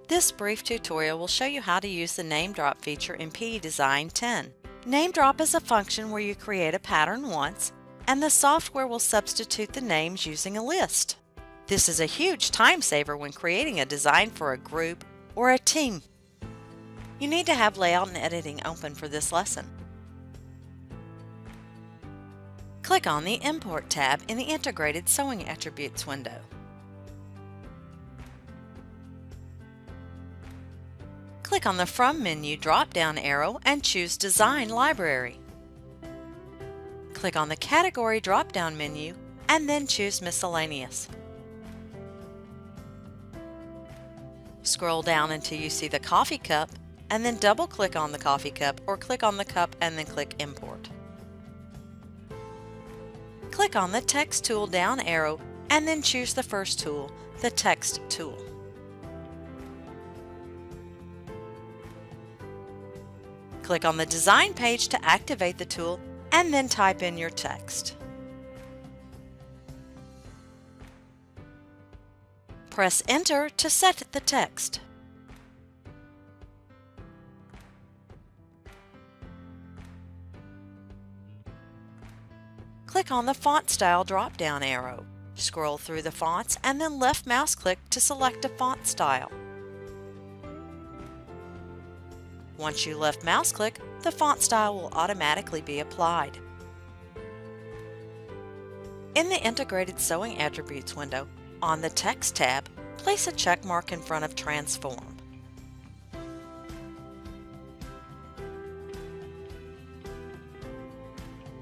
This brief tutorial will show you how to use the Name Drop feature in PE Design 10. Name Drop is a function where you create a pattern once, and the software will substitute the names using a list. This is a huge time saver when creating a design for a group or a team. You need to have Layout and Editing open for this lesson. Click on the Import tab in the Integrated Sewing Attributes window. Click on the From menu drop-down arrow and choose Design Library. Click on the Category drop-down menu and then choose Miscellaneous. Scroll down until you see the coffee cup and then double-click on the coffee cup or click on the cup and then click Import. Click on the Text tool down arrow and then choose the first tool, the Text tool. Click on the Design page to activate the tool and then type in your text. Press Enter to set the text. Click on the Font Style drop-down arrow. Scroll through the fonts and then left mouse click to select a font style. Once you left mouse click, the font style will automatically be applied. In the Integrated Sewing Attributes window, on the Text tab, place a check mark in front of Transform.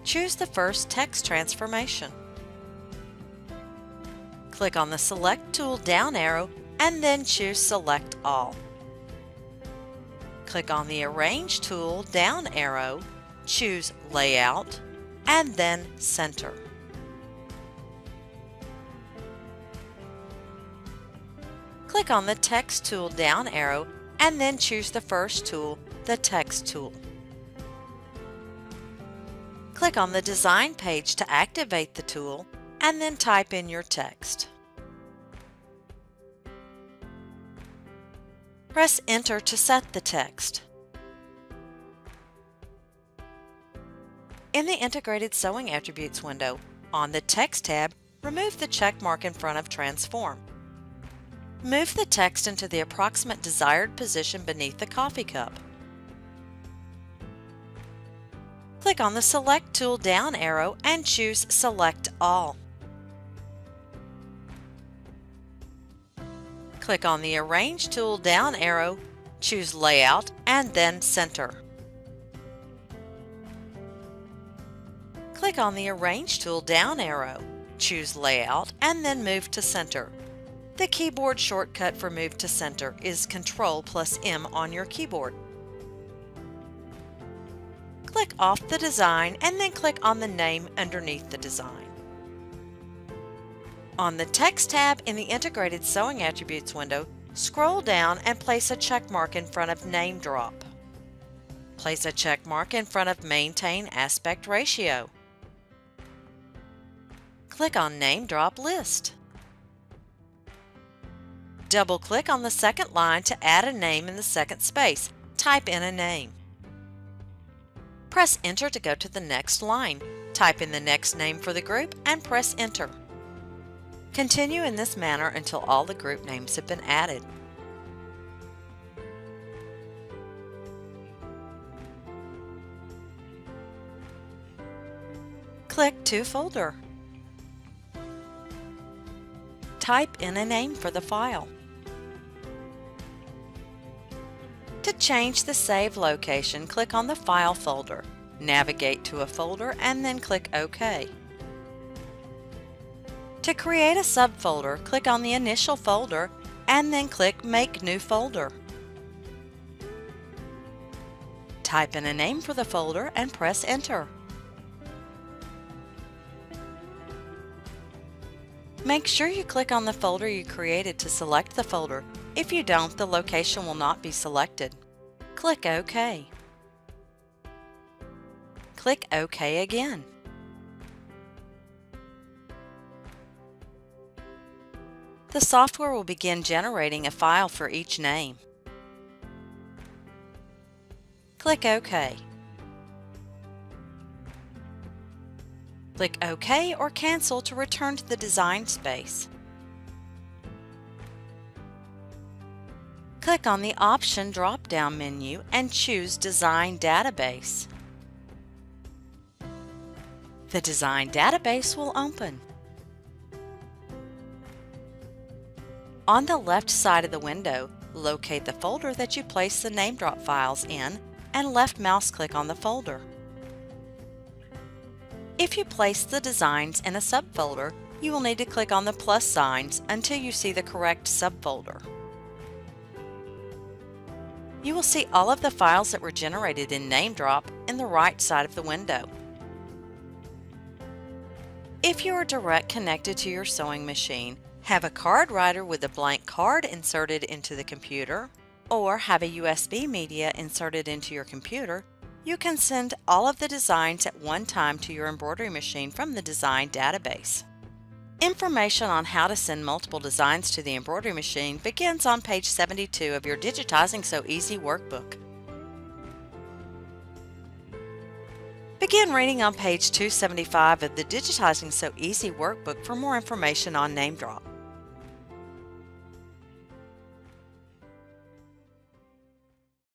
Choose the first text transformation. Click on the Select tool down arrow and then choose Select All. Click on the Arrange tool down arrow, choose Layout, and then Center. Click on the Text tool down arrow and then choose the first tool, the Text tool. Click on the Design page to activate the tool and then type in your text. Press Enter to set the text. In the Integrated Sewing Attributes window, on the Text tab, remove the check mark in front of Transform. Move the text into the approximate desired position beneath the coffee cup. Click on the Select tool down arrow and choose Select All. Click on the Arrange tool down arrow, choose Layout, and then Center. Click on the Arrange tool down arrow, choose Layout, and then move to Center. The keyboard shortcut for Move to Center is Ctrl+M on your keyboard. Click off the design and then click on the name underneath the design. On the Text tab in the Integrated Sewing Attributes window, scroll down and place a check mark in front of Name Drop. Place a check mark in front of Maintain Aspect Ratio. Click on Name Drop List. Double-click on the second line to add a name in the second space. Type in a name. Press Enter to go to the next line. Type in the next name for the group and press Enter. Continue in this manner until all the group names have been added. Click to Folder. Type in a name for the file. To change the save location, click on the File folder. Navigate to a folder and then click OK. To create a subfolder, click on the initial folder and then click Make New Folder. Type in a name for the folder and press Enter. Make sure you click on the folder you created to select the folder. If you don't, the location will not be selected. Click OK. Click OK again. the software will begin generating a file for each name. Click OK. Click OK or Cancel to return to the design space. Click on the Option drop-down menu and choose Design Database. The Design Database will open. On the left side of the window, locate the folder that you placed the NameDrop files in and left mouse click on the folder. If you place the designs in a subfolder, you will need to click on the plus signs until you see the correct subfolder. You will see all of the files that were generated in NameDrop in the right side of the window. If you are direct connected to your sewing machine, have a card writer with a blank card inserted into the computer, or have a USB media inserted into your computer, you can send all of the designs at one time to your embroidery machine from the design database. Information on how to send multiple designs to the embroidery machine begins on page 72 of your Digitizing Sew Easy workbook. Begin reading on page 275 of the Digitizing Sew Easy workbook for more information on NameDrop.